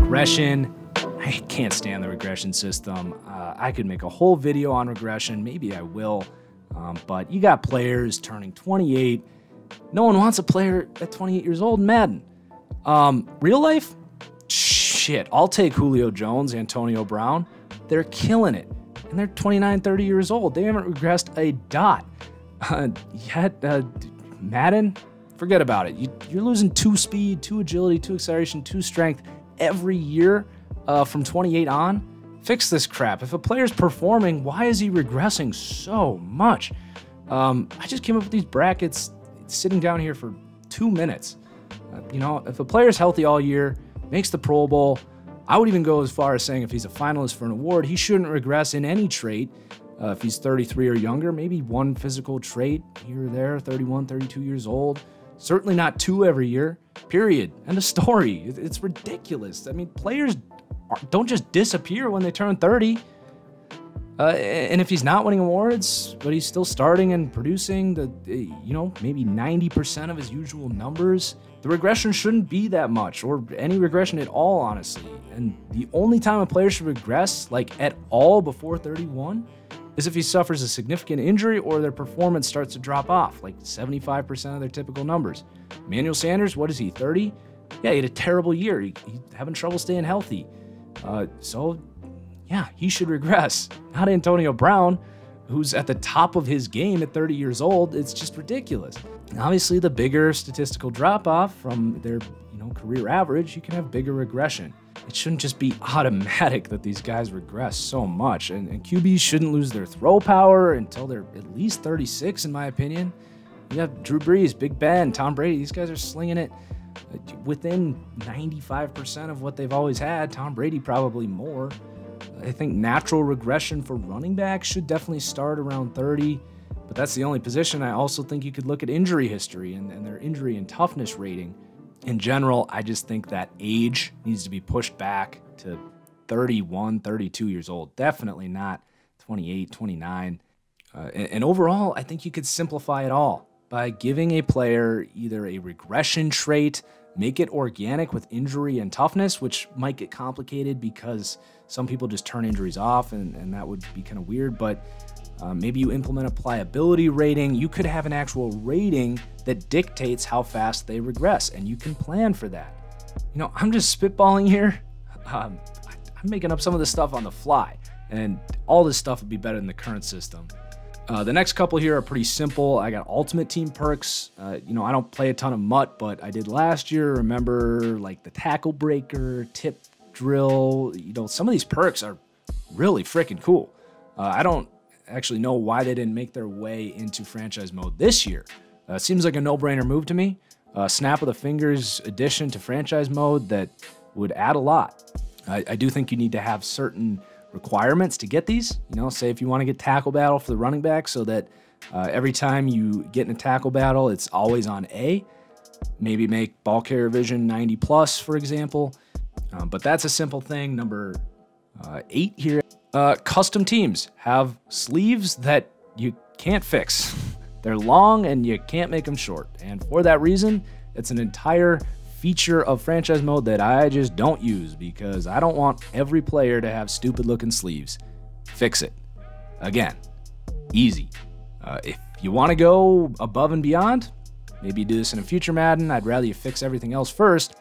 Regression. I can't stand the regression system. I could make a whole video on regression. Maybe I will. But you got players turning 28. No one wants a player at 28 years old in Madden. Real life? Shit. I'll take Julio Jones, Antonio Brown. They're killing it. And they're 29, 30 years old. They haven't regressed a dot. Yet, Madden, forget about it. You're losing 2 speed, 2 agility, 2 acceleration, 2 strength every year from 28 on. Fix this crap. If a player's performing, why is he regressing so much? I just came up with these brackets sitting down here for 2 minutes. If a player's healthy all year, makes the Pro Bowl, I would even go as far as saying if he's a finalist for an award, he shouldn't regress in any trait. If he's 33 or younger, maybe 1 physical trait here or there, 31, 32 years old. Certainly not 2 every year, period. End of story. It's ridiculous. I mean, players don't just disappear when they turn 30. And if he's not winning awards, but he's still starting and producing maybe 90% of his usual numbers, the regression shouldn't be that much, or any regression at all, honestly. And the only time a player should regress, like at all before 31, is if he suffers a significant injury or their performance starts to drop off, like 75% of their typical numbers. Emmanuel Sanders, what is he, 30? Yeah, he had a terrible year. He's having trouble staying healthy. Yeah, he should regress. Not Antonio Brown, who's at the top of his game at 30 years old. It's just ridiculous. And obviously, the bigger statistical drop-off from their career average, you can have bigger regression. It shouldn't just be automatic that these guys regress so much. And QBs shouldn't lose their throw power until they're at least 36, in my opinion. You have Drew Brees, Big Ben, Tom Brady. These guys are slinging it within 95% of what they've always had. Tom Brady probably more. I think natural regression for running backs should definitely start around 30, but that's the only position. I also think you could look at injury history and their injury and toughness rating. In general, I just think that age needs to be pushed back to 31, 32 years old. Definitely not 28, 29. And overall, I think you could simplify it all by giving a player either a regression trait, make it organic with injury and toughness, which might get complicated because some people just turn injuries off, and that would be kind of weird, but maybe you implement a pliability rating. You could have an actual rating that dictates how fast they regress, and you can plan for that. I'm just spitballing here. I'm making up some of this stuff on the fly, and all this stuff would be better than the current system. The next couple here are pretty simple. I got Ultimate Team perks. I don't play a ton of MUT, but I did last year. Remember, like the Tackle Breaker, Tip Drill. Some of these perks are really freaking cool. I don't actually know why they didn't make their way into franchise mode this year. Seems like a no-brainer move to me. Snap of the fingers addition to franchise mode that would add a lot. I do think you need to have certain requirements to get these. Say if you want to get tackle battle for the running back so that every time you get in a tackle battle, it's always on A. Maybe make ball carrier vision 90 plus, for example. But that's a simple thing. Number 8 here. Custom teams have sleeves that you can't fix. They're long and you can't make them short. And for that reason, it's an entire feature of franchise mode that I just don't use because I don't want every player to have stupid looking sleeves. Fix it. Again, easy. If you want to go above and beyond, maybe do this in a future Madden. I'd rather you fix everything else first.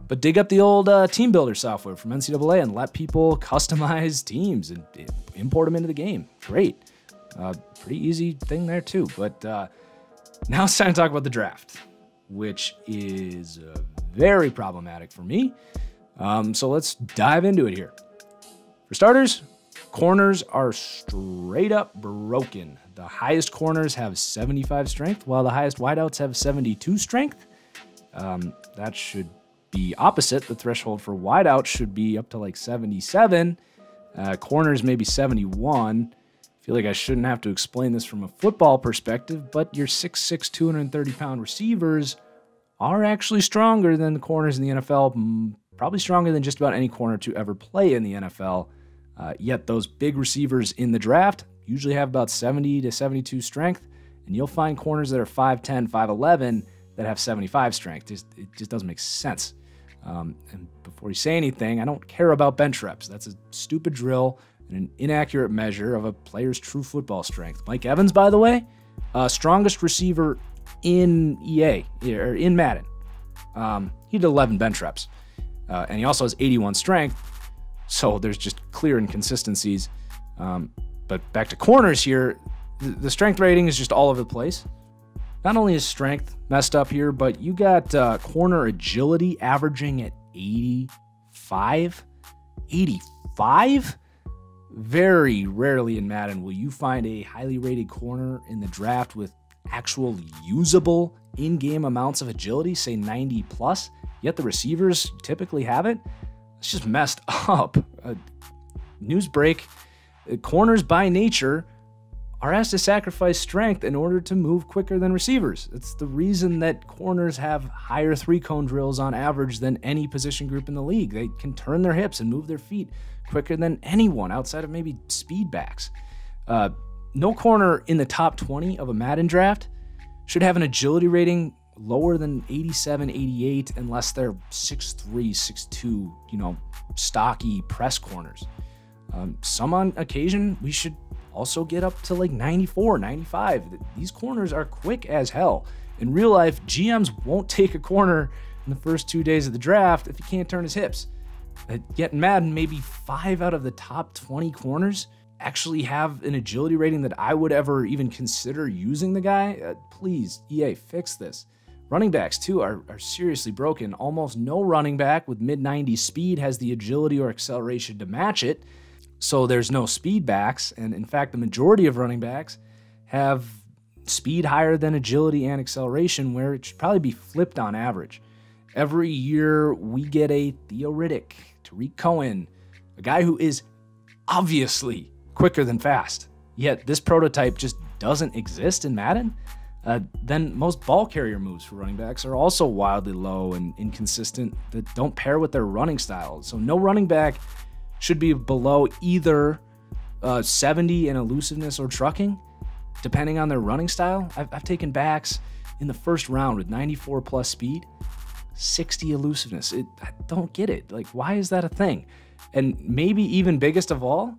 But dig up the old team builder software from NCAA and let people customize teams and import them into the game. Great. Pretty easy thing there too. But now it's time to talk about the draft, which is very problematic for me. So let's dive into it here. For starters, corners are straight up broken. The highest corners have 75 strength, while the highest wideouts have 72 strength. That should be opposite. The threshold for wideouts should be up to like 77. Corners maybe 71. I feel like I shouldn't have to explain this from a football perspective, but your 6'6", 230-pound receivers are actually stronger than the corners in the NFL, probably stronger than just about any corner to ever play in the NFL. Yet those big receivers in the draft usually have about 70 to 72 strength, and you'll find corners that are 5'10", 5'11", that have 75 strength. It just doesn't make sense. And before you say anything, I don't care about bench reps. That's a stupid drill and an inaccurate measure of a player's true football strength. Mike Evans, by the way, strongest receiver in EA, or in Madden. He did 11 bench reps, and he also has 81 strength, so there's just clear inconsistencies. But back to corners here, the strength rating is just all over the place. Not only is strength messed up here, but you got corner agility averaging at 85? 85? Very rarely in Madden will you find a highly rated corner in the draft with actual usable in-game amounts of agility, say 90 plus, yet the receivers typically have it. It's just messed up. News break, corners by nature are asked to sacrifice strength in order to move quicker than receivers. It's the reason that corners have higher three-cone drills on average than any position group in the league. They can turn their hips and move their feet quicker than anyone outside of maybe speed backs. No corner in the top 20 of a Madden draft should have an agility rating lower than 87, 88 unless they're 6'3", 6'2", stocky press corners. Some on occasion, we should also get up to like 94, 95. These corners are quick as hell. In real life, GMs won't take a corner in the first 2 days of the draft if he can't turn his hips. Yet in Madden, maybe 5 out of the top 20 corners actually have an agility rating that I would ever even consider using the guy. Please, EA, fix this. Running backs, too, are seriously broken. Almost no running back with mid-90s speed has the agility or acceleration to match it. So there's no speed backs, and in fact, the majority of running backs have speed higher than agility and acceleration, where it should probably be flipped on average. Every year, we get a Theo Riddick, Tariq Cohen, a guy who is obviously quicker than fast, yet this prototype just doesn't exist in Madden. Then most ball carrier moves for running backs are also wildly low and inconsistent that don't pair with their running style. So no running back should be below either 70 in elusiveness or trucking, depending on their running style. I've taken backs in the first round with 94 plus speed, 60 elusiveness. I don't get it. Like, why is that a thing? And maybe even biggest of all,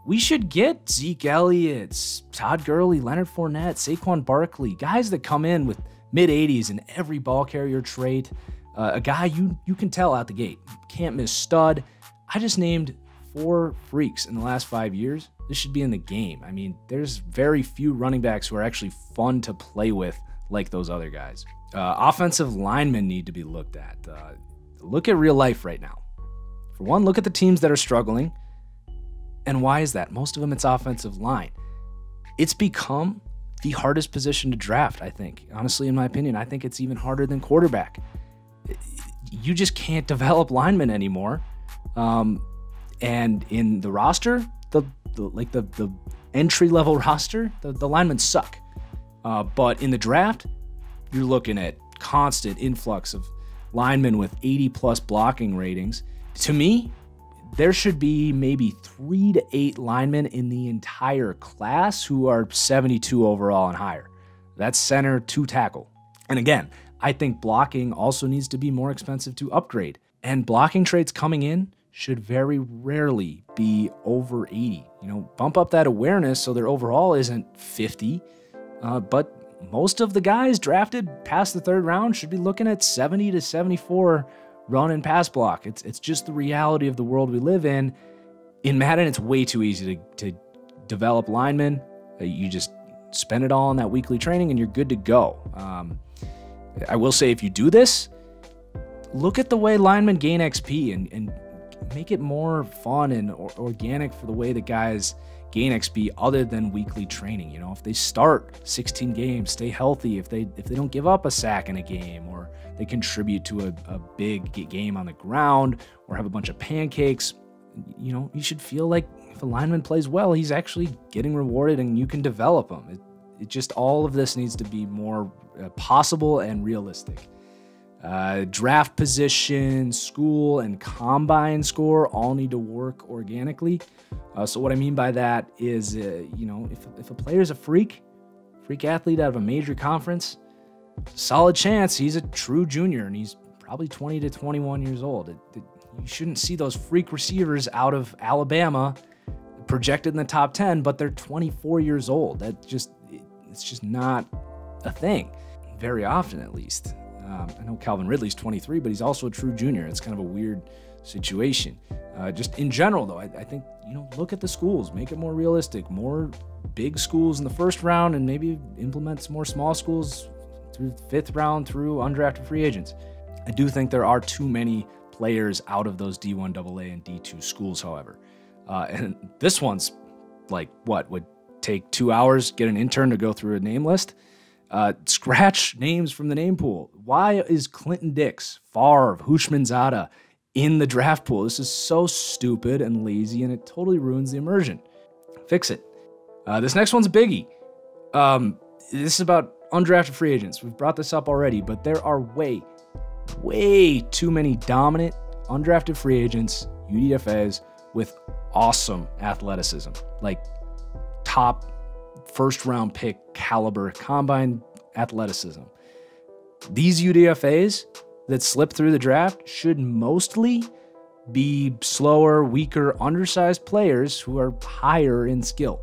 we should get Zeke Elliott, Todd Gurley, Leonard Fournette, Saquon Barkley, guys that come in with mid-80s in every ball carrier trait, a guy you can tell out the gate, can't miss stud. I just named 4 freaks in the last 5 years. This should be in the game. I mean, there's very few running backs who are actually fun to play with like those other guys. Offensive linemen need to be looked at. Look at real life right now. For one, look at the teams that are struggling. And why is that? Most of them, it's offensive line. It's become the hardest position to draft, I think. Honestly, in my opinion, I think it's even harder than quarterback. You just can't develop linemen anymore. And in the roster, the entry-level roster, the linemen suck. But in the draft, you're looking at constant influx of linemen with 80-plus blocking ratings. To me, there should be maybe 3 to 8 linemen in the entire class who are 72 overall and higher. That's center to tackle. And again, I think blocking also needs to be more expensive to upgrade. And blocking traits coming in should very rarely be over 80. Bump up that awareness so their overall isn't 50. But most of the guys drafted past the 3rd round should be looking at 70 to 74 run and pass block. It's just the reality of the world we live in. In Madden, it's way too easy to develop linemen. You just spend it all on that weekly training and you're good to go. I will say, if you do this, look at the way linemen gain XP and make it more fun and organic for the way that guys gain XP other than weekly training. If they start 16 games, stay healthy, if they don't give up a sack in a game, or they contribute to a big game on the ground, or have a bunch of pancakes, you should feel like if a lineman plays well, he's actually getting rewarded and you can develop him. It just, all of this needs to be more possible and realistic. Draft position, school, and combine score all need to work organically. So what I mean by that is, if a player is a freak freak athlete out of a major conference, solid chance he's a true junior, and he's probably 20 to 21 years old. You shouldn't see those freak receivers out of Alabama projected in the top 10, but they're 24 years old. It's just not a thing, very often at least. I know Calvin Ridley's 23, but he's also a true junior. It's kind of a weird situation. Just in general, though, I think, look at the schools, make it more realistic, more big schools in the first round, and maybe implement some more small schools through the 5th round through undrafted free agents. I do think there are too many players out of those D1 AA and D2 schools, however. And this one's like, what, would take 2 hours, get an intern to go through a name list? Scratch names from the name pool. Why is Clinton Dix, Favre, Hushmanzada in the draft pool? This is so stupid and lazy, and it totally ruins the immersion. Fix it. This next one's a biggie. This is about undrafted free agents. We've brought this up already, but there are way too many dominant undrafted free agents, UDFAs, with awesome athleticism, like top first-round pick caliber combine athleticism. These UDFAs that slip through the draft should mostly be slower, weaker, undersized players who are higher in skill.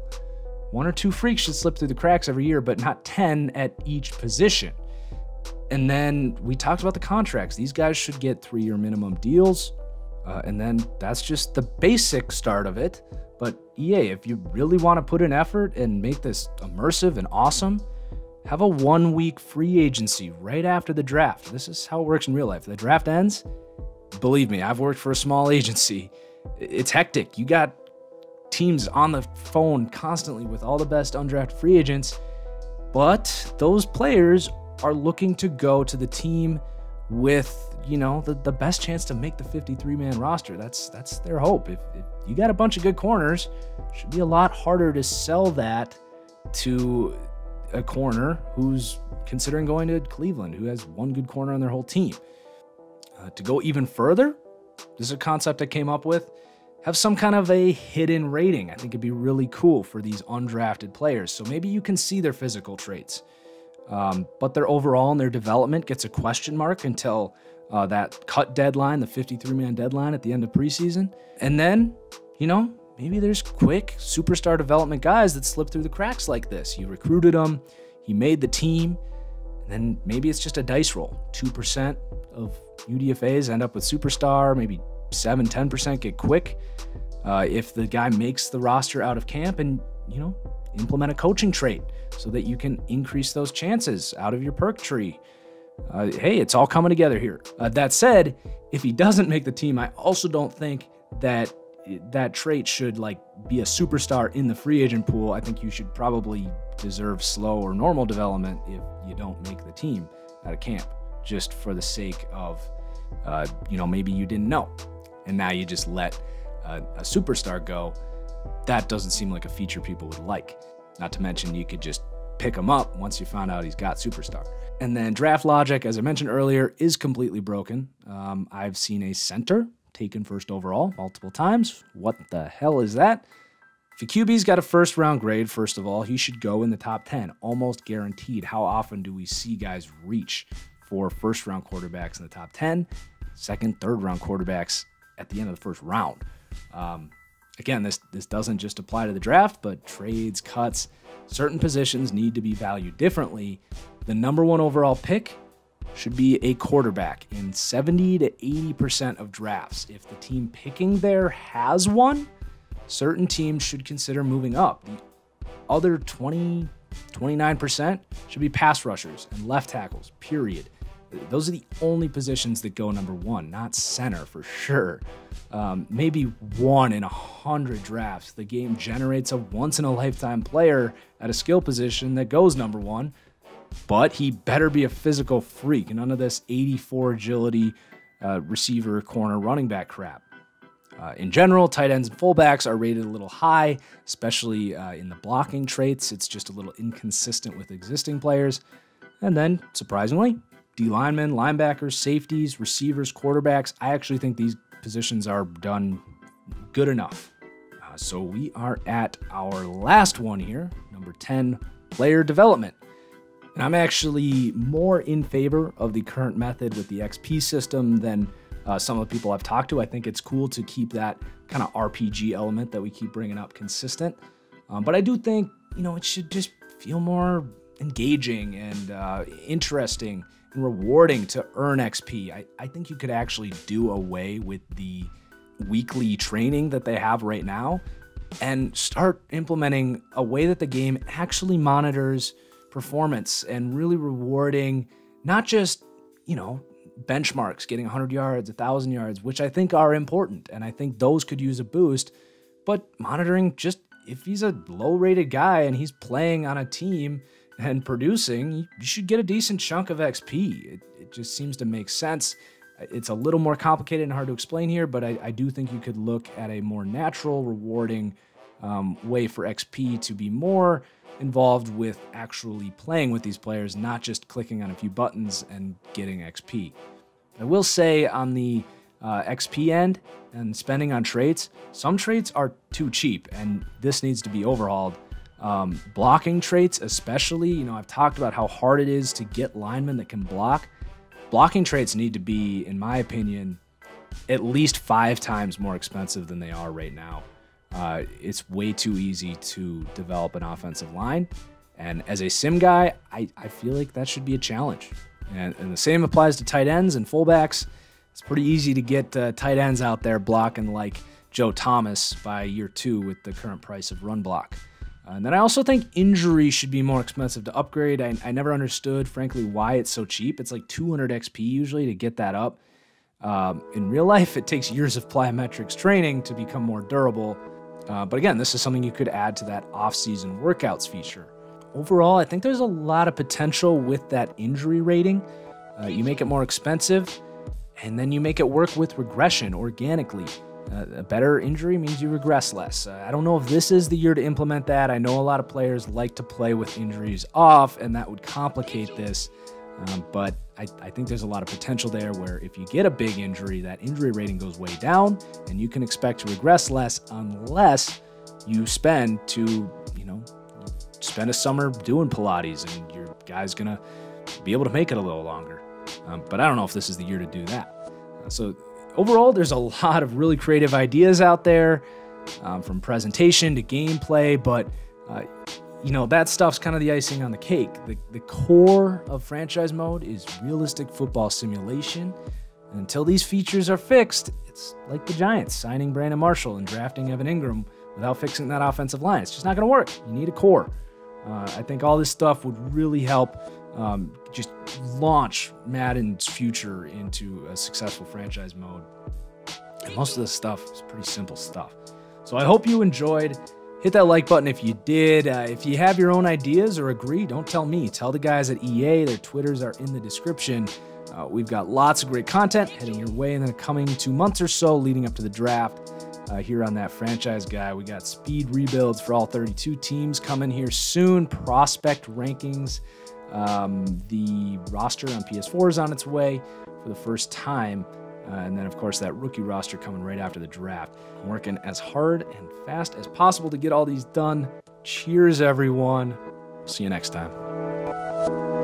1 or 2 freaks should slip through the cracks every year, but not 10 at each position. And then we talked about the contracts. These guys should get 3-year minimum deals. And then that's just the basic start of it. But EA, if you really want to put in effort and make this immersive and awesome, have a 1-week free agency right after the draft. This is how it works in real life. The draft ends. Believe me, I've worked for a small agency. It's hectic. You got teams on the phone constantly with all the best undrafted free agents, but those players are looking to go to the team with, the best chance to make the 53-man roster. That's their hope. If you got a bunch of good corners, it should be a lot harder to sell that to a corner who's considering going to Cleveland, who has 1 good corner on their whole team. To go even further, this is a concept I came up with. Have some kind of a hidden rating. I think it'd be really cool for these undrafted players. So maybe you can see their physical traits, but their overall and their development gets a question mark until that cut deadline, the 53-man deadline at the end of preseason. And then, maybe there's quick superstar development guys that slip through the cracks like this. You recruited them, he made the team, and then maybe it's just a dice roll. 2% of UDFAs end up with superstar, maybe 7-10% get quick. If the guy makes the roster out of camp, and, implement a coaching trait so that you can increase those chances out of your perk tree. Hey, it's all coming together here. That said, if he doesn't make the team, I also don't think that that trait should be a superstar in the free agent pool. I think you should probably deserve slow or normal development if you don't make the team out of camp, just for the sake of, maybe you didn't know, and now you just let a superstar go. That doesn't seem like a feature people would like. Not to mention, you could just pick him up once you found out he's got superstar. And then draft logic, as I mentioned earlier, is completely broken. I've seen a center taken first overall multiple times. What the hell is that? If a QB's got a first-round grade, first of all, he should go in the top 10, almost guaranteed. How often do we see guys reach for first-round quarterbacks in the top 10, second, third-round quarterbacks at the end of the first round? Again, this doesn't just apply to the draft, but trades, cuts, certain positions need to be valued differently. The number 1 overall pick should be a quarterback in 70 to 80% of drafts. If the team picking there has one, certain teams should consider moving up. The other 29% should be pass rushers and left tackles, period. Those are the only positions that go number 1, not center for sure. Maybe 1 in 100 drafts, the game generates a once-in-a-lifetime player at a skill position that goes number 1, but he better be a physical freak. None of this 84 agility receiver, corner, running back crap. In general, tight ends and fullbacks are rated a little high, especially in the blocking traits. It's just a little inconsistent with existing players. And then, surprisingly, D linemen, linebackers, safeties, receivers, quarterbacks. I actually think these positions are done good enough. So we are at our last one here, number 10, player development. And I'm actually more in favor of the current method with the XP system than some of the people I've talked to. I think it's cool to keep that kind of RPG element that we keep bringing up consistent. But I do think, it should just feel more engaging and interesting and rewarding to earn XP. I think you could actually do away with the weekly training that they have right now and start implementing a way that the game actually monitors performance and really rewarding not just, benchmarks, getting 100 yards, 1,000 yards, which I think are important, and I think those could use a boost, but monitoring just if he's a low-rated guy and he's playing on a team and producing, you should get a decent chunk of XP. It just seems to make sense. It's a little more complicated and hard to explain here, but I do think you could look at a more natural, rewarding way for XP to be more involved with actually playing with these players, not just clicking on a few buttons and getting XP. I will say on the XP end and spending on traits, some traits are too cheap, and this needs to be overhauled. Blocking traits especially, I've talked about how hard it is to get linemen that can block. Blocking traits need to be, in my opinion, at least 5 times more expensive than they are right now. It's way too easy to develop an offensive line. And as a sim guy, I feel like that should be a challenge. And the same applies to tight ends and fullbacks. It's pretty easy to get tight ends out there blocking like Joe Thomas by year 2 with the current price of run block. And then I also think injury should be more expensive to upgrade. I never understood, frankly, why it's so cheap. It's like 200 XP usually to get that up. In real life, it takes years of plyometrics training to become more durable. But again, this is something you could add to that off-season workouts feature. Overall, I think there's a lot of potential with that injury rating. You make it more expensive, and then you make it work with regression organically. A better injury means you regress less. I don't know if this is the year to implement that. I know a lot of players like to play with injuries off, and that would complicate this. But I think there's a lot of potential there where if you get a big injury, that injury rating goes way down, and you can expect to regress less unless you spend a summer doing Pilates, and your guy's going to be able to make it a little longer. But I don't know if this is the year to do that. So overall, there's a lot of really creative ideas out there, from presentation to gameplay, but that stuff's kind of the icing on the cake. The core of franchise mode is realistic football simulation. And until these features are fixed, it's like the Giants signing Brandon Marshall and drafting Evan Ingram without fixing that offensive line. It's just not going to work. You need a core. I think all this stuff would really help just launch Madden's future into a successful franchise mode. And most of this stuff is pretty simple stuff. So I hope you enjoyed. Hit that like button if you did. If you have your own ideas or agree, don't tell me. Tell the guys at EA. Their Twitters are in the description. We've got lots of great content heading your way in the coming 2 months or so leading up to the draft. Here on That Franchise Guy, we got speed rebuilds for all 32 teams coming here soon. Prospect rankings. The roster on PS4 is on its way for the first time. And then, of course, that rookie roster coming right after the draft. I'm working as hard and fast as possible to get all these done. Cheers, everyone. See you next time.